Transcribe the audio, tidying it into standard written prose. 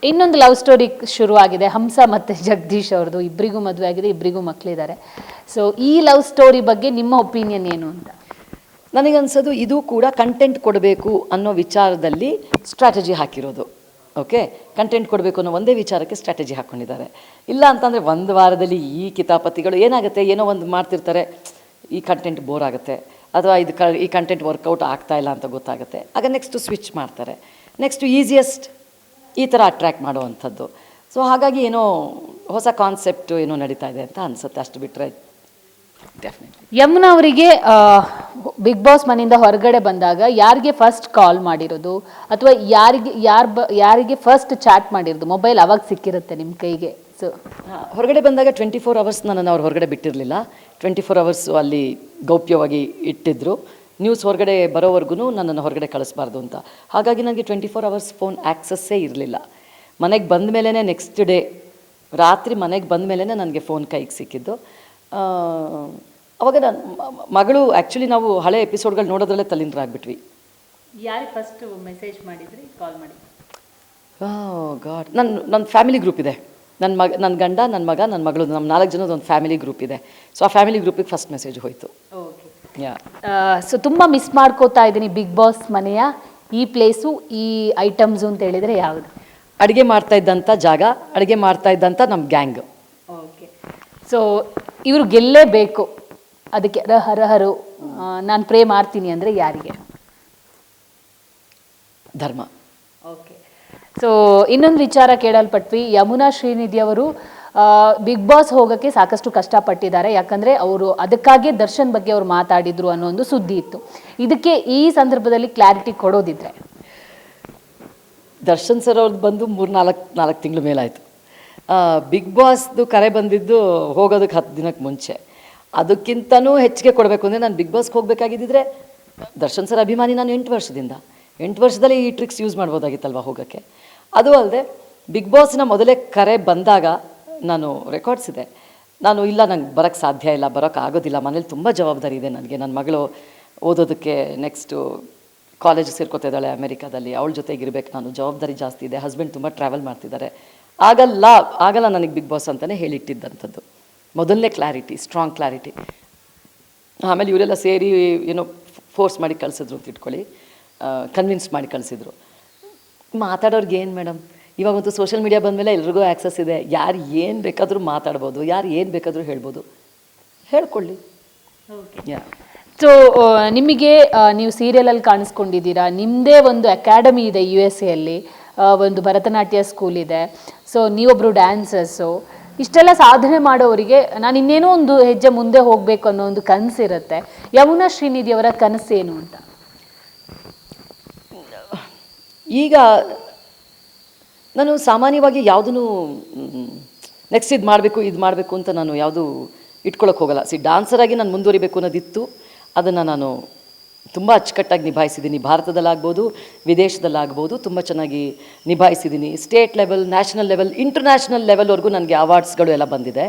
ಇನ್ನೊಂದು love story ಶುರುವಾಗಿದೆ, ಹಂಸ ಮತ್ತು ಜಗದೀಶ್ ಅವ್ರದ್ದು. ಇಬ್ಬರಿಗೂ ಮದುವೆ ಆಗಿದೆ, ಇಬ್ಬರಿಗೂ ಮಕ್ಕಳಿದ್ದಾರೆ. ಸೊ ಈ ಲವ್ ಸ್ಟೋರಿ ಬಗ್ಗೆ ನಿಮ್ಮ ಒಪಿನಿಯನ್ ಏನು ಅಂತ? ನನಗನ್ಸೋದು ಇದು ಕೂಡ ಕಂಟೆಂಟ್ ಕೊಡಬೇಕು ಅನ್ನೋ ವಿಚಾರದಲ್ಲಿ ಸ್ಟ್ರಾಟಜಿ ಹಾಕಿರೋದು. ಓಕೆ, ಕಂಟೆಂಟ್ ಕೊಡಬೇಕು ಅನ್ನೋ ಒಂದೇ ವಿಚಾರಕ್ಕೆ ಸ್ಟ್ರಾಟಜಿ ಹಾಕ್ಕೊಂಡಿದ್ದಾರೆ. ಇಲ್ಲ ಅಂತಂದರೆ ಒಂದು ವಾರದಲ್ಲಿ ಈ ಕಿತಾಪತಿಗಳು ಏನಾಗುತ್ತೆ, ಏನೋ ಒಂದು ಮಾಡ್ತಿರ್ತಾರೆ, ಈ ಕಂಟೆಂಟ್ ಬೋರ್ ಆಗುತ್ತೆ, ಅಥವಾ ಈ ಕಂಟೆಂಟ್ ವರ್ಕೌಟ್ ಆಗ್ತಾ ಇಲ್ಲ ಅಂತ ಗೊತ್ತಾಗುತ್ತೆ, ಆಗ ನೆಕ್ಸ್ಟು ಸ್ವಿಚ್ ಮಾಡ್ತಾರೆ, ನೆಕ್ಸ್ಟು ಈಸಿಯೆಸ್ಟ್ ಈ ಥರ ಅಟ್ರ್ಯಾಕ್ಟ್ ಮಾಡುವಂಥದ್ದು. ಸೊ ಹಾಗಾಗಿ ಏನೋ ಹೊಸ ಕಾನ್ಸೆಪ್ಟು ಏನೋ ನಡೀತಾ ಇದೆ ಅಂತ ಅನಿಸುತ್ತೆ. ಅಷ್ಟು ಬಿಟ್ಟರೆ ಡೆಫಿನೆಟ್ಲಿ. ಯಮುನಾ ಅವರಿಗೆ ಬಿಗ್ ಬಾಸ್ ಮನೆಯಿಂದ ಹೊರಗಡೆ ಬಂದಾಗ ಯಾರಿಗೆ ಫಸ್ಟ್ ಕಾಲ್ ಮಾಡಿರೋದು, ಅಥವಾ ಯಾರಿಗೆ ಫಸ್ಟ್ ಚಾಟ್ ಮಾಡಿರೋದು? ಮೊಬೈಲ್ ಅವಾಗ ಸಿಕ್ಕಿರುತ್ತೆ ನಿಮ್ಮ ಕೈಗೆ. ಸೊ ಹೊರಗಡೆ ಬಂದಾಗ 24 hours ನನ್ನನ್ನು ಅವ್ರು ಹೊರಗಡೆ ಬಿಟ್ಟಿರಲಿಲ್ಲ. 24 hours ಅಲ್ಲಿ ಗೌಪ್ಯವಾಗಿ ಇಟ್ಟಿದ್ದರು. ನ್ಯೂಸ್ ಹೊರಗಡೆ ಬರೋವರೆಗೂ ನನ್ನನ್ನು ಹೊರಗಡೆ ಕಳಿಸ್ಬಾರ್ದು ಅಂತ. ಹಾಗಾಗಿ ನನಗೆ 24 hours ಫೋನ್ ಆ್ಯಕ್ಸಸ್ಸೇ ಇರಲಿಲ್ಲ. ಮನೆಗೆ ಬಂದ ಮೇಲೇ, ನೆಕ್ಸ್ಟ್ ಡೇ ರಾತ್ರಿ ಮನೆಗೆ ಬಂದ ಮೇಲೇ ನನಗೆ ಫೋನ್ ಕೈಗೆ ಸಿಕ್ಕಿದ್ದು. ಅವಾಗ ನನ್ನ ಮಗಳು, ಆ್ಯಕ್ಚುಲಿ ನಾವು ಹಳೆ ಎಪಿಸೋಡ್ಗಳು ನೋಡೋದ್ರಲ್ಲೇ ತಲ್ಲೀನರಾಗ್ಬಿಟ್ವಿ. ಯಾರಿಗೆ ಫಸ್ಟ್ ಮೆಸೇಜ್ ಮಾಡಿದ್ರಿ, ಕಾಲ್ ಮಾಡಿ? ಗಾಡ್, ನನ್ನ ಫ್ಯಾಮಿಲಿ ಗ್ರೂಪ್ ಇದೆ. ನನ್ನ ಗಂಡ, ನನ್ನ ಮಗ, ನನ್ನ ಮಗಳು, ನಮ್ಮ 4 ಜನದ ಒಂದು ಫ್ಯಾಮಿಲಿ ಗ್ರೂಪ್ ಇದೆ. ಸೊ ಆ ಫ್ಯಾಮಿಲಿ ಗ್ರೂಪಿಗೆ ಫಸ್ಟ್ ಮೆಸೇಜ್ ಹೋಯಿತು. ಸೊ ತುಂಬ ಮಿಸ್ ಮಾಡ್ಕೋತಾ ಇದ್ದೀನಿ ಬಿಗ್ ಬಾಸ್ ಮನೆಯ ಈ ಪ್ಲೇಸು, ಈ ಐಟಮ್ಸು ಅಂತ ಹೇಳಿದರೆ ಯಾವುದು? ಅಡುಗೆ ಮಾಡ್ತಾ ಇದ್ದಂಥ ಜಾಗ, ಅಡುಗೆ ಮಾಡ್ತಾ ಇದ್ದಂಥ ನಮ್ಮ ಗ್ಯಾಂಗ್. ಓಕೆ. ಸೊ ಇವರು ಗೆಲ್ಲೇಬೇಕು, ಅದಕ್ಕೆ ರಹರು ನಾನು ಪ್ರೇ ಮಾಡ್ತೀನಿ ಅಂದರೆ ಯಾರಿಗೆ? ಧರ್ಮ. ಓಕೆ. ಸೊ ಇನ್ನೊಂದು ವಿಚಾರ ಕೇಳಲ್ಪಟ್ವಿ, ಯಮುನಾ ಶ್ರೀನಿಧಿ ಅವರು ಬಿಗ್ ಬಾಸ್ ಹೋಗೋಕ್ಕೆ ಸಾಕಷ್ಟು ಕಷ್ಟಪಟ್ಟಿದ್ದಾರೆ. ಯಾಕಂದರೆ ಅವರು ಅದಕ್ಕಾಗಿ ದರ್ಶನ್ ಬಗ್ಗೆ ಅವರು ಮಾತಾಡಿದ್ರು ಅನ್ನೋ ಒಂದು ಸುದ್ದಿ ಇತ್ತು. ಇದಕ್ಕೆ ಈ ಸಂದರ್ಭದಲ್ಲಿ ಕ್ಲಾರಿಟಿ ಕೊಡೋದಿದ್ರೆ? ದರ್ಶನ್ ಸರ್ ಅವ್ರದ್ದು ಬಂದು 3-4 ತಿಂಗಳ ಮೇಲಾಯಿತು. ಬಿಗ್ ಬಾಸ್ದು ಕರೆ ಬಂದಿದ್ದು ಹೋಗೋದಕ್ಕೆ 10 ದಿನಕ್ಕೆ ಮುಂಚೆ. ಅದಕ್ಕಿಂತನೂ ಹೆಚ್ಚಿಗೆ ಕೊಡಬೇಕು ಅಂದರೆ ನಾನು ಬಿಗ್ ಬಾಸ್ಗೆ ಹೋಗಬೇಕಾಗಿದ್ದಿದ್ರೆ, ದರ್ಶನ್ ಸರ್ ಅಭಿಮಾನಿ ನಾನು 8 ವರ್ಷದಿಂದ, 8 ವರ್ಷದಲ್ಲಿ ಈ ಟ್ರಿಕ್ಸ್ ಯೂಸ್ ಮಾಡ್ಬೋದಾಗಿತ್ತಲ್ವ ಹೋಗೋಕ್ಕೆ. ಅದು ಅಲ್ಲದೆ ಬಿಗ್ ಬಾಸ್ನ ಮೊದಲೇ ಕರೆ ಬಂದಾಗ ನಾನು ರೆಕಾರ್ಡ್ಸ್ ಇದೆ, ನಾನು ಇಲ್ಲ, ನಂಗೆ ಬರೋಕ್ಕೆ ಸಾಧ್ಯ ಇಲ್ಲ, ಬರೋಕ್ಕಾಗೋದಿಲ್ಲ, ಮನೇಲಿ ತುಂಬ ಜವಾಬ್ದಾರಿ ಇದೆ ನನಗೆ, ನನ್ನ ಮಗಳು ಓದೋದಕ್ಕೆ ನೆಕ್ಸ್ಟು ಕಾಲೇಜ್ ಸೇರ್ಕೋತಾ ಇದ್ದಾಳೆ ಅಮೆರಿಕಾದಲ್ಲಿ, ಅವಳ ಜೊತೆಗಿರ್ಬೇಕು ನಾನು, ಜವಾಬ್ದಾರಿ ಜಾಸ್ತಿ ಇದೆ, ಹಸ್ಬೆಂಡ್ ತುಂಬ ಟ್ರಾವೆಲ್ ಮಾಡ್ತಿದ್ದಾರೆ, ಆಗಲ್ಲ ನನಗೆ ಬಿಗ್ ಬಾಸ್ ಅಂತಲೇ ಹೇಳಿಟ್ಟಿದ್ದಂಥದ್ದು. ಮೊದಲನೇ ಕ್ಲಾರಿಟಿ, ಸ್ಟ್ರಾಂಗ್ ಕ್ಲಾರಿಟಿ. ಆಮೇಲೆ ಇವರೆಲ್ಲ ಸೇರಿ ಏನೋ ಫೋರ್ಸ್ ಮಾಡಿ ಕಳಿಸಿದ್ರು ಅಂತ ಇಟ್ಕೊಳ್ಳಿ, ಕನ್ವಿನ್ಸ್ ಮಾಡಿ ಕಳಿಸಿದ್ರು. ಮಾತಾಡೋರ್ಗೆ ಏನು ಮೇಡಮ್, ಇವಾಗಂತೂ ಸೋಷಿಯಲ್ ಮೀಡಿಯಾ ಬಂದಮೇಲೆ ಎಲ್ರಿಗೂ ಆ್ಯಕ್ಸಸ್ ಇದೆ, ಯಾರು ಏನು ಬೇಕಾದರೂ ಮಾತಾಡ್ಬೋದು, ಯಾರು ಏನು ಬೇಕಾದರೂ ಹೇಳ್ಬೋದು, ಹೇಳ್ಕೊಳ್ಳಿ. ಸೊ ನಿಮಗೆ ನೀವು ಸೀರಿಯಲಲ್ಲಿ ಕಾಣಿಸ್ಕೊಂಡಿದ್ದೀರಾ, ನಿಮ್ಮದೇ ಒಂದು ಅಕಾಡೆಮಿ ಇದೆ USA ಅಲ್ಲಿ, ಒಂದು ಭರತನಾಟ್ಯ ಸ್ಕೂಲ್ ಇದೆ. ಸೊ ನೀವೊಬ್ಬರು ಡ್ಯಾನ್ಸರ್ಸು, ಇಷ್ಟೆಲ್ಲ ಸಾಧನೆ ಮಾಡೋವರಿಗೆ ನಾನು ಇನ್ನೇನೋ ಒಂದು ಹೆಜ್ಜೆ ಮುಂದೆ ಹೋಗಬೇಕು ಅನ್ನೋ ಒಂದು ಕನಸಿರುತ್ತೆ. ಯಮುನಾ ಶ್ರೀನಿಧಿ ಅವರ ಕನಸೇನು ಅಂತ? ಈಗ ನಾನು ಸಾಮಾನ್ಯವಾಗಿ ಯಾವುದೂ ನೆಕ್ಸ್ಟ್ ಇದು ಮಾಡಬೇಕು ಅಂತ ನಾನು ಯಾವುದು ಇಟ್ಕೊಳ್ಳೋಕೆ ಹೋಗಲ್ಲ. ಡಾನ್ಸರಾಗಿ ನಾನು ಮುಂದುವರಿಬೇಕು ಅನ್ನೋದಿತ್ತು, ಅದನ್ನು ನಾನು ತುಂಬ ಅಚ್ಚುಕಟ್ಟಾಗಿ ನಿಭಾಯಿಸಿದ್ದೀನಿ. ಭಾರತದಲ್ಲಾಗ್ಬೋದು, ವಿದೇಶದಲ್ಲಾಗ್ಬೋದು, ತುಂಬ ಚೆನ್ನಾಗಿ ನಿಭಾಯಿಸಿದ್ದೀನಿ. State level, national level, international ಲೆವೆಲ್ವರೆಗೂ ನನಗೆ ಅವಾರ್ಡ್ಸ್ಗಳು ಎಲ್ಲ ಬಂದಿದೆ.